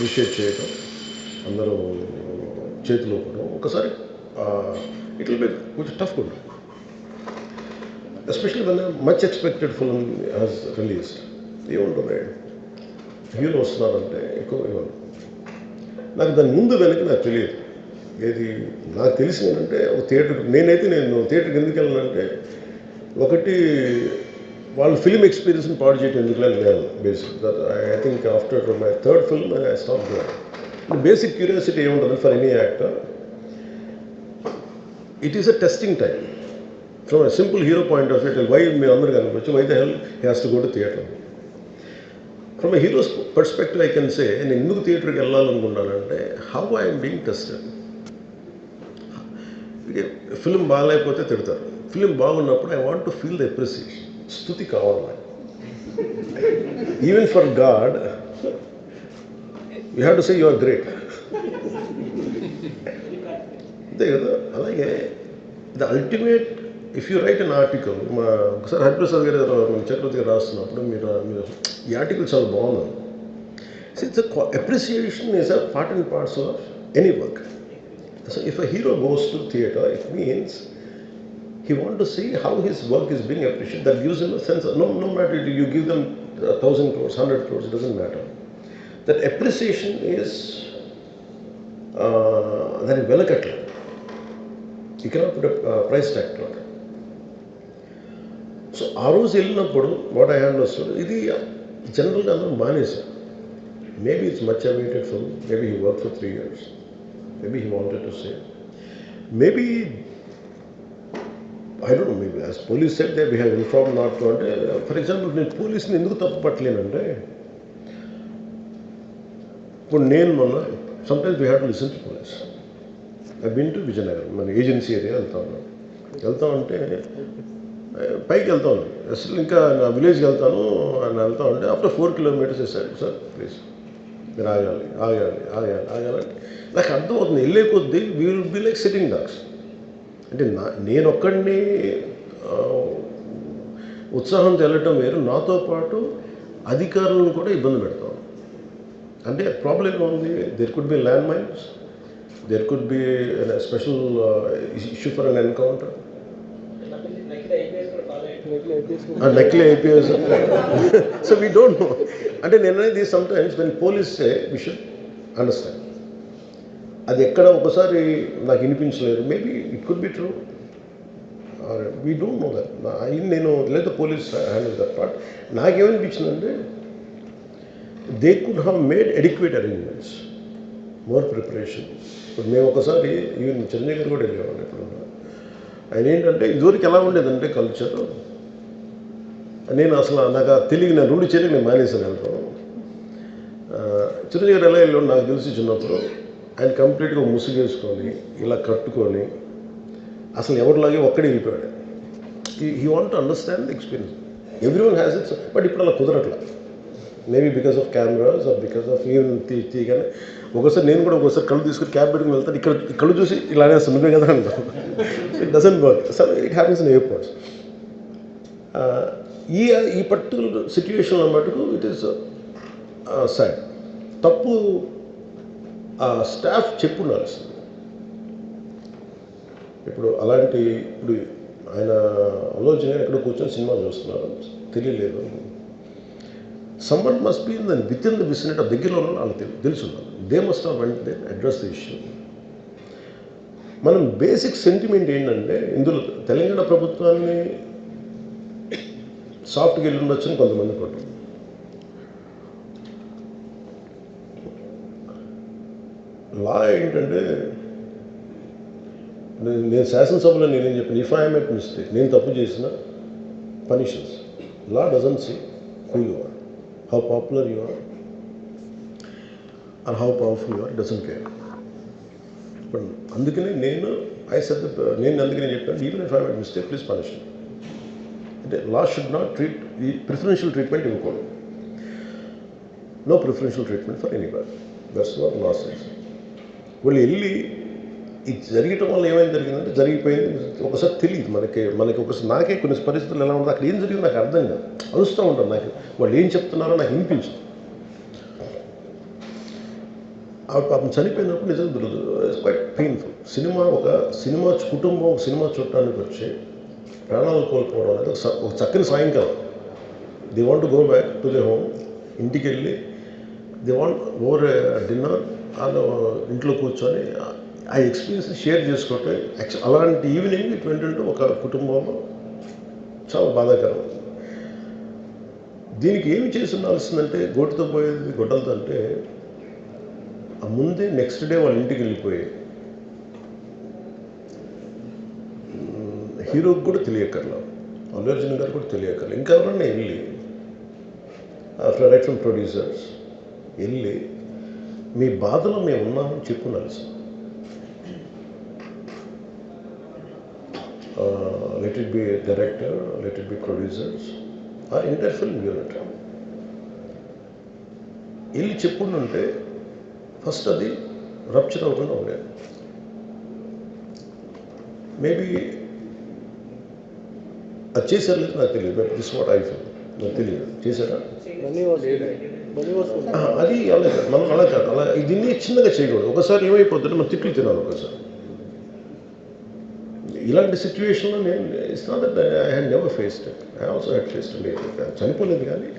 Appreciate చేయడం, అందరూ చేతులు ఊపడం ఒకసారి ఇట్ విల్ బి కొంచెం టఫ్ ఉంటుంది. Especially one much expected film has released. ఏముంటుంది, హీరో వస్తున్నారంటే ఎక్కువ ఏమన్నా నాకు దాని ముందు వెనక నాకు తెలియదు. ఏది నాకు తెలిసింది ఏంటంటే ఒక థియేటర్కి నేను థియేటర్కి ఎందుకు వెళ్ళానంటే, ఒకటి వాళ్ళు ఫిల్మ్ ఎక్స్పీరియన్స్ని పాడు చేయడం ఎందుకు నేను basic I think after my third film I stop doing. Basic curiosity ఏముంటుంది for any actor, it is a testing time from a simple hero point of view. Why మీరు అందరూ కనుకోవచ్చు, why the hell he has to go to theatre. From a hero's perspective I can say, నేను ఎందుకు థియేటర్కి వెళ్ళాలనుకున్నానంటే how I'm being tested. Film బాగాలేకపోతే తిడతారు, film బాగున్నప్పుడు I want to feel the appreciation. స్తుతి కావాలి నాకు. Even for God you have to say you are great, అంతే కదా. అలాగే the ultimate, if you write an article, ఒకసారి హరిప్రసాద్ గారు చక్రవర్తి గారు రాస్తున్నప్పుడు మీరు ఈ ఆర్టికల్ చాలా బాగుంది. It's appreciation is a part and parcel of any work. So if a hero goes to theatre, it means he want to see how his work is being appreciated. That gives him a sense of, no matter you give them 1,000 crores, 100 crores, it doesn't matter. That appreciation is that is velakatla. You cannot put a price tag to it. So ఆ రోజు వెళ్ళినప్పుడు what I understood, ఇది జనరల్గా అందరూ మానేశారు. Maybe it's much awaited film, maybe he work for 3 years, maybe he wanted to say, maybe I don't know, maybe as police said that we have informed not to. అంటే for example నేను పోలీస్ని ఎందుకు తప్పు పట్టలేనంటే, ఇప్పుడు నేను మొన్న sometimes we have to listen to police. I been to Vizianagaram, మన ఏజెన్సీ ఏరియా వెళ్తా ఉంటే పైకి వెళ్తా ఉన్నాను, అసలు ఇంకా నా విలేజ్కి వెళ్తాను అని వెళ్తా ఉంటే ఆఫ్టర్ 4 kilometers వేసాడు, సార్ ప్లీజ్ మీరు ఆగాలి. నాకు అర్థమవుతుంది, వెళ్ళే కొద్దీ we will be like sitting dogs. అంటే నేను ఒక్కడిని ఉత్సాహంతో వెళ్ళటం వేరు, నాతో పాటు అధికారులను కూడా ఇబ్బంది పెడతాం. అంటే ప్రాబ్లం ఉంది, there could be land mines, there could be special issue for an encounter, నకిలీ IPS. So we don't know. అంటే నేను అనేది sometimes when police say we should understand. అది ఎక్కడ ఒకసారి నాకు వినిపించలేదు, maybe it could be true, we don't know that. నేను లేదా పోలీస్ హ్యాండిల్ దట్ పార్ట్. నాకేమనిపించిందంటే they could have made adequate arrangements, more preparation. ఇప్పుడు మేము ఒకసారి ఈవెన్ చిరంజీవి గారు కూడా వెళ్ళేవాళ్ళు. ఇప్పుడు ఆయన ఏంటంటే ఇదివరకు ఎలా ఉండేదంటే కల్చర్, నేను అసలు నాకు తెలియదు, నేను 2 చేతులు నేను మానేసాను వెళ్తాను. చిరంజీవి గారు ఎలా వెళ్ళాడు నాకు తెలిసి చిన్నప్పుడు, ఆయన కంప్లీట్గా ముసుగేసుకొని ఇలా కట్టుకొని అసలు ఎవరిలాగే ఒక్కడే వెళ్ళిపోయాడు. He want to understand the experience. Every one has its, but ఇప్పుడు అలా కుదరట్లా. Maybe because of cameras or because of even తీయగానే ఒకసారి నేను కూడా ఒకసారి కళ్ళు తీసుకుని క్యాబ్ పెట్టుకుని వెళ్తాను, ఇక్కడ కళ్ళు చూసి ఇలానే నువ్వే కదా అంటాను. It doesn't work. So it happens in airports. ఈ పర్టికులర్ సిచ్యువేషన్లో మటుకు ఇట్ ఈస్ సాడ్. తప్పు స్టాఫ్ చెప్పుండాల్సింది. ఇప్పుడు అలాంటి, ఇప్పుడు ఆయన ఆలోచన ఎక్కడ కూర్చొని సినిమా చూస్తున్నారు, తెలియలేదు. Someone must be within the vicinity, దగ్గరలో ఉన్న వాళ్ళకి తెలుసున్నారు. They must have went they address the issue. మనం బేసిక్ సెంటిమెంట్ ఏంటంటే, ఇందులో తెలంగాణ ప్రభుత్వాన్ని సాఫ్ట్గా వెళ్ళి ఉండొచ్చని కొంతమంది పట్టు. లా ఏంటంటే, నేను శాసనసభలో నేనేం చెప్పాను, ఇఫ్ ఐ మేక్ మిస్టేక్, నేను తప్పు చేసిన punishments. Law doesn't see who you are, how popular you are or how powerful you are, doesn't care. ఇప్పుడు అందుకనే నేను అందుకనే చెప్పాను, even if I make mistake please punish. అంటే లా షుడ్ నాట్ ట్రీట్, ఈ ప్రిఫరెన్షియల్ ట్రీట్మెంట్ ఇవ్వకూడదు. No preferential treatment for anybody. That's what law says. వాళ్ళు వెళ్ళి ఇది జరగటం వల్ల ఏమైనా జరిగిందంటే జరిగిపోయింది. ఒకసారి తెలియదు మనకి ఒకసారి నాకే కొన్ని పరిస్థితులు ఎలా ఉందో అక్కడ ఏం జరిగింది నాకు అర్థం కాదు, అరుస్తూ ఉంటాను. నాకు వాళ్ళు ఏం చెప్తున్నారో నాకు వినిపించదు. ఆవిడ పాపం చనిపోయినప్పుడు నిజంగా ఇట్స్ క్వైట్ పెయిన్ఫుల్. సినిమా కుటుంబం ఒక సినిమా చూడటానికి వచ్చి ప్రాణాలు కోల్పోవడం అనేది ఒక చక్కని సాయంకాలం. They want to go back to the home. ఇంటికి వెళ్ళి దే వాంట్ ఓవర్ డిన్నర్ వాళ్ళు ఇంట్లో కూర్చొని ఆ ఎక్స్పీరియన్స్ షేర్ చేసుకోవటం. అలాంటి ఈవినింగ్ ఇట్ వెంట ఒక కుటుంబంలో చాలా బాధాకరం. దీనికి ఏమి చేసి ఉండాల్సిందంటే గోటితో పోయేది గొడ్డలతో అంటే ఆ ముందే నెక్స్ట్ డే వాళ్ళ ఇంటికి వెళ్ళిపోయి హీరోకి కూడా తెలియకర్లా, అల్లు అర్జున్ గారు కూడా తెలియకర్లా, ఇంకా ఎవరన్నా వెళ్ళి రైట్ ఫ్రమ్ ప్రొడ్యూసర్స్ వెళ్ళి మీ బాధలో మేము ఉన్నామని చెప్పున్నారు sir. Let it be director, let it be producers or entire film unit వెళ్ళి చెప్పుంటే ఫస్ట్ అది రప్చర్ అవ్వకుండా ఉండేది. మేబీ అది చేశారు లేదు నాకు తెలియదు. But this what I feel, నాకు తెలియదు చేశారా అది. అలా మనం అలా కాదు, అలా దీన్ని చిన్నగా చేయకూడదు. ఒకసారి ఏమైపోతుందంటే మనం తిట్లు తినాలి. ఒకసారి ఇలాంటి సిచ్యువేషన్లో నేను it's not that I had never faced it. I also had faced it. చనిపోలేదు కానీ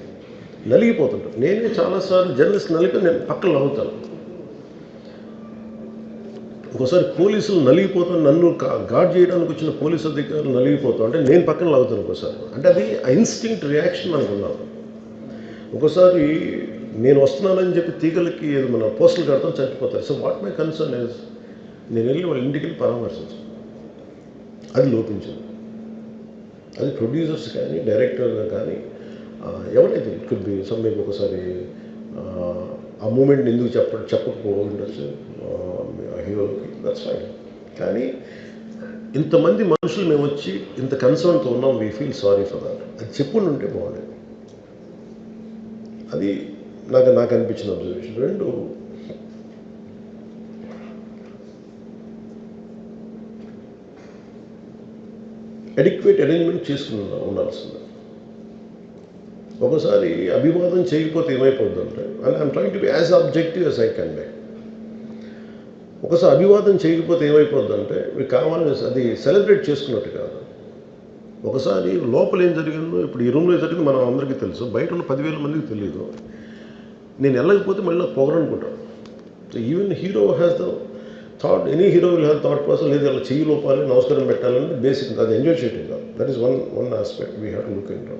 నలిగిపోతుంటాను. నేనే చాలాసార్లు జర్నలిస్ట్ నలిపి నేను పక్కన నవ్వుతాను. ఒకసారి పోలీసులు నలిగిపోతాను, నన్ను గార్డ్ చేయడానికి వచ్చిన పోలీసు అధికారులు నలిగిపోతాం అంటే నేను పక్కన లాగుతాను ఒకసారి. అంటే అది ఇన్స్టింక్ట్ రియాక్షన్ అనుకున్నాను. ఒకసారి నేను వస్తున్నానని చెప్పి తీగలకి మన పోస్టులు కడతాం, చచ్చిపోతారు. So what my concern is నేను వెళ్ళి వాళ్ళ ఇంటికి వెళ్ళి పరామర్శించాను. అది లోపించింది. అది ప్రొడ్యూసర్స్ కానీ డైరెక్టర్ కానీ ఎవరైతే it could be some maybe ఒకసారి ఆ మూమెంట్ని ఎందుకు చెప్పకపోవడం ఉండొచ్చు హీరోకి, దట్స్ ఫైన్. కానీ ఇంతమంది మనుషులు మేము వచ్చి ఇంత కన్సర్న్తో ఉన్నాం, we feel sorry for that, అది చెప్పుండి ఉంటే బాగుండేది. అది నాకు అనిపించిన అబ్జర్వేషన్. రెండు, అడిక్వేట్ అరేంజ్మెంట్ చేసుకుని ఉండాల్సింది. ఒకసారి అభివాదం చేయకపోతే ఏమైపోతుందంటే, and I'm trying to be as objective as I can be. ఒకసారి అభివాదం చేయకపోతే ఏమైపోతుందంటే మీకు కావాలని అది సెలబ్రేట్ చేసుకున్నట్టు కాదు. ఒకసారి లోపల ఏం జరిగిందో ఇప్పుడు ఈ రూమ్లో జరిగింది మనం అందరికీ తెలుసు, బయట ఉన్న 10,000 మందికి తెలియదు. నేను వెళ్ళకపోతే మళ్ళీ నాకు పొగరనుకుంటాను. So even hero has the thought, any hero will have thought process, లేదు అలా చెయ్యి లోపాలి, నమస్కారం పెట్టాలని బేసిక్, అది ఎంజాయ్ చేయటం కాదు. That is one aspect we have to look in to.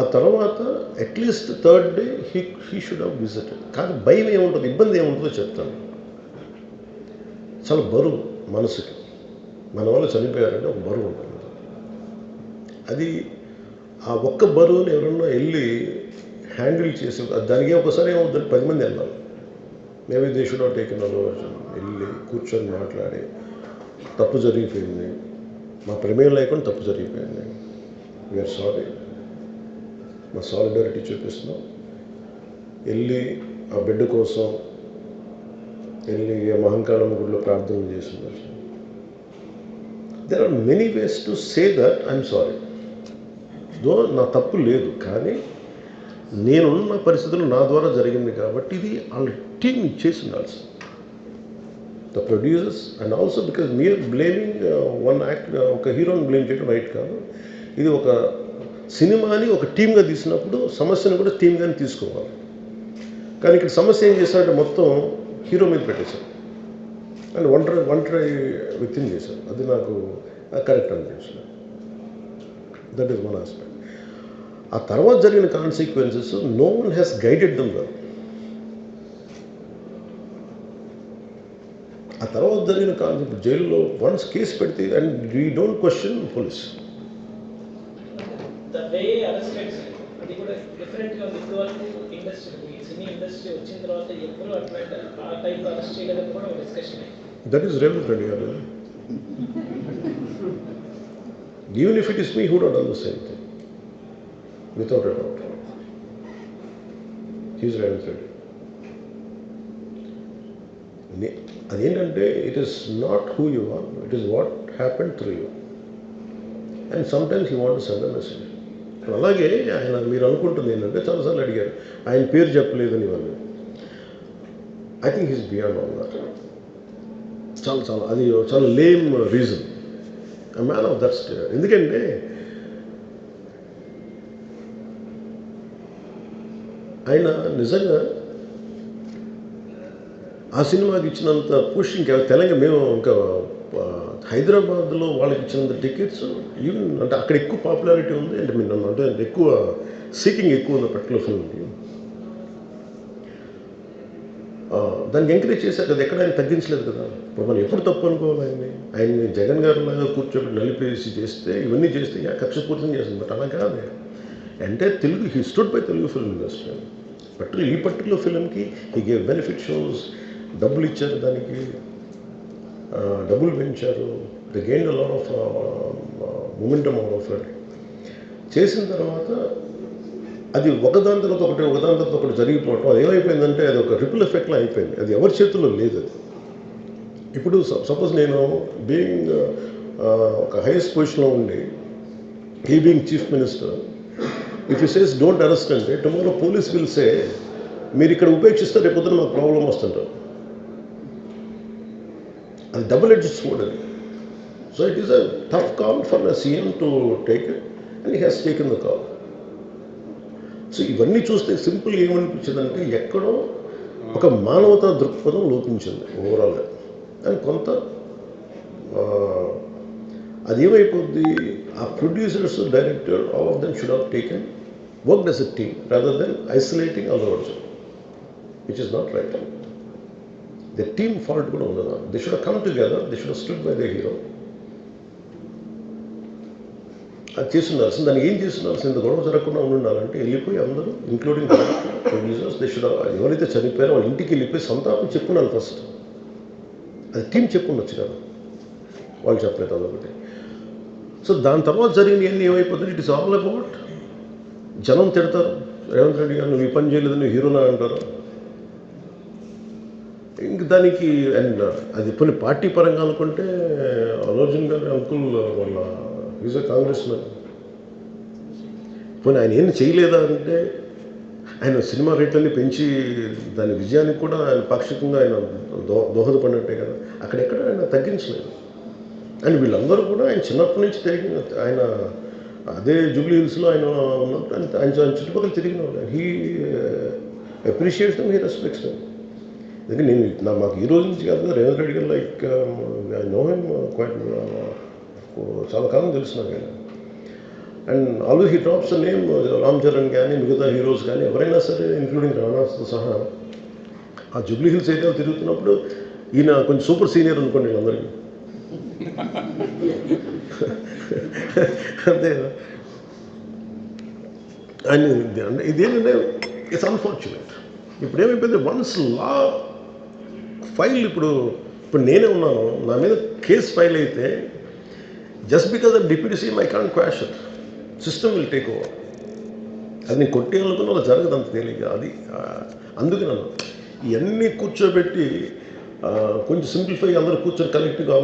ఆ తర్వాత at least third day he should have visited. కానీ భయం ఏముంటుంది, ఇబ్బంది ఏముంటుందో చెప్తాను. చాలా బరువు మనసుకి, మన వల్ల చనిపోయారంటే ఒక బరువు ఉంటుంది. అది ఆ ఒక్క బరువుని ఎవరన్నా వెళ్ళి హ్యాండిల్ చేసి, దానికి ఒకసారి ఏమవుతుంది, 10 మంది వెళ్ళాలి. Maybe they should have taken aversion. వెళ్ళి కూర్చొని మాట్లాడి తప్పు జరిగిపోయింది, మా ప్రమేయం లేకుండా తప్పు జరిగిపోయింది, వీఆర్ సారీ, మా సాలిడారిటీ చూపిస్తున్నాం. వెళ్ళి ఆ బిడ్డ కోసం వెళ్ళి మహంకాళమ్మ గుడిలో ప్రార్థన చేస్తున్నారు. There are many ways to say that I'm sorry. Though నా తప్పు లేదు, కానీ నేనున్న పరిస్థితులు నా ద్వారా జరిగింది కాబట్టి ఇది వాళ్ళ టీం చేసి ఉండాల్సి, the producers. And also because మీరు బ్లేమింగ్ వన్ యాక్ట్, ఒక హీరోని బ్లేమ్ చేయడం రైట్ కాదు. ఇది ఒక సినిమాని ఒక టీమ్గా తీసినప్పుడు సమస్యను కూడా టీమ్గానే తీసుకోవాలి. కానీ ఇక్కడ సమస్య ఏం చేశారంటే మొత్తం హీరో మీద పెట్టేశారు అండ్ ఒంటరి వ్యక్తిని చేశారు. అది నాకు కరెక్ట్ అనిపించలేదు. That is one aspect. ఆ తర్వాత జరిగిన consequences no one has guided them well. ఆ తర్వాత జరిగిన కాన్సెప్ట్ జైల్లో వన్స్ కేసు పెడితే and we don't question police. అది కూడా డిఫరెంట్గా ఇప్పుడు వరకు ఇండస్ట్రీ, సినీ ఇండస్ట్రీ వచ్చిన తర్వాత ఎప్పుడు అట్లా ఆ టైంలో అరెస్ట్ చేయలేదని కూడా ఒక discussion. That is Revanth Reddy గారు. Even if it is me, who would done the same thing without a doubt. He's Revanth Reddy. అదేంటంటే it is not who you are, it is what happened through you. And sometimes you want to send a message. ఇప్పుడు అలాగే ఆయన మీరు అనుకుంటుంది ఏంటంటే చాలాసార్లు అడిగారు ఆయన పేరు చెప్పలేదని ఇవన్నీ. I think is beyond all that. చాలా అది చాలా lame reason. a man of that state. ఎందుకంటే ఆయన నిజంగా ఆ సినిమాకి ఇచ్చినంత పుష్ ఇంకా తెలంగాణ మేము ఇంకా హైదరాబాద్లో వాళ్ళకి ఇచ్చినంత టికెట్స్ ఈవెన్ అంటే అక్కడ ఎక్కువ పాపులారిటీ ఉంది. అంటే మీరు నన్ను అంటే ఎక్కువ సీకింగ్ ఎక్కువ ఉంది పర్టికులర్ ఫిల్మ్కి. దాన్ని ఎంకరేజ్ చేశారు కదా, ఎక్కడ ఆయన తగ్గించలేదు కదా. ఇప్పుడు మనం ఎప్పుడు తప్పు అనుకోవాలి ఆయన్ని జగన్ గారి లాగా కూర్చోబెట్టి నలిపేసి చేస్తే ఇవన్నీ చేస్తే కక్షపూర్తం చేస్తుంది. బట్ అలా కాదు. అంటే Telugu he stood by Telugu film industry. ఈ పర్టికులర్ ఫిల్మ్కి హీ గేవ్ బెనిఫిట్ షోస్, డబ్బులు ఇచ్చారు, దానికి డబ్బులు పెంచారు. The gain a lot of momentum out of it. చేసిన తర్వాత అది ఒకదాని తర్వాత ఒకటి జరిగిపోవటం, అది ఏమైపోయిందంటే అది ఒక రిపుల్ ఎఫెక్ట్లో అయిపోయింది. అది ఎవరి చేతుల్లో లేదు. అది ఇప్పుడు సపోజ్ నేను బీయింగ్ ఒక హైయెస్ట్ పొజిషన్లో ఉండి he being chief minister, if you says don't arrest అంటే టుమారో పోలీస్ విల్ సే మీరు ఇక్కడ ఉపేక్షిస్తే రేపు పొద్దున మాకు ప్రాబ్లం వస్తుంటారు. అది డబుల్ ఎడ్జ్డ్ స్వోర్డ్ అది. So it is a tough call for the CM to take it and he has taken the call. So ఇవన్నీ చూస్తే సింపుల్గా ఏమనిపించిందంటే ఎక్కడో ఒక మానవతా దృక్పథం లోపించింది ఓవరాల్గా. అండ్ కొంత అది ఏమైపోద్ది, ఆ producers, director, all of them should have taken worked as a team rather than isolating Allu Arjun, which is not right. The team fault కూడా ఉండదు. They should have come together, they should have stood by the hero. అది చేస్తుండాల్సింది. దాన్ని ఏం చేస్తుండాల్సింది, ఇంత గొడవ జరగకుండా ఉండాలంటే వెళ్ళిపోయి అందరూ ఇంక్లూడింగ్ ప్రొడ్యూసర్స్ దే షుడ్ ఎవరైతే చనిపోయారో వాళ్ళ ఇంటికి వెళ్ళిపోయి సంతాపం చెప్పున్నారు ఫస్ట్. అది టీం చెప్పుండొచ్చు కదా, వాళ్ళు చెప్పలేదు అదొకటి. సో దాని తర్వాత జరిగినవన్నీ ఏమైపోతుంది, ఇట్ ఇస్ ఆల్ అబౌట్ జనం తిడతారు, రేవంత్ రెడ్డి గారు నువ్వు ఈ పని చేయలేదు, నువ్వు హీరోనా అంటారు. ఇంక దానికి అండ్ అది కొన్ని పార్టీ పరంగా అనుకుంటే అల్లు అర్జున్ గారి అంకుల్ వాళ్ళ ఈజ్ ఎ కాంగ్రెస్ మ్యాన్. పోనీ ఆయన ఏం చేయలేదా అంటే ఆయన సినిమా రేట్లన్నీ పెంచి దాని విజయానికి కూడా ఆయన పాక్షికంగా ఆయన దోహదపడినట్టే కదా. అక్కడెక్కడ ఆయన తగ్గించలేదు. అండ్ వీళ్ళందరూ కూడా ఆయన చిన్నప్పటి నుంచి తిరిగిన, ఆయన అదే జూబ్లీ హిల్స్లో ఆయన ఉన్నప్పుడు ఆయన చుట్టుపక్కల తిరిగిన వాళ్ళు. He appreciates them, he respects them. ఎందుకంటే మాకు ఈ రోజు నుంచి కాదు, రేవంత్ రెడ్డి గారు like I know him quite, చాలా కాలం తెలుసు నాకు ఆయన. And always he drops the name Ram Charan కానీ మిగతా హీరోస్ కానీ ఎవరైనా సరే ఇంక్లూడింగ్ రానాతో సహా ఆ జూబ్లీ హిల్స్ ఏరియాలో తిరుగుతున్నప్పుడు ఈయన కొంచెం సూపర్ సీనియర్ అనుకోండి వీళ్ళందరికీ. అంతే కదా. అండ్ ఇదేంటంటే ఇట్స్ అన్ఫార్చునేట్. ఇప్పుడు ఏమైపోయింది, వన్స్ లా ఫైల్ ఇప్పుడు నేనే ఉన్నాను, నా మీద కేసు ఫైల్ అయితే just because of deputy CM I can't quash it. System will take over. అది నేను కొట్టేయాలనుకున్న అలా జరగదు అంత తేలిక. అది అందుకే నన్ను ఇవన్నీ కూర్చోబెట్టి కొంచెం సింప్లిఫై అందరూ కూర్చొని కలెక్టివ్గా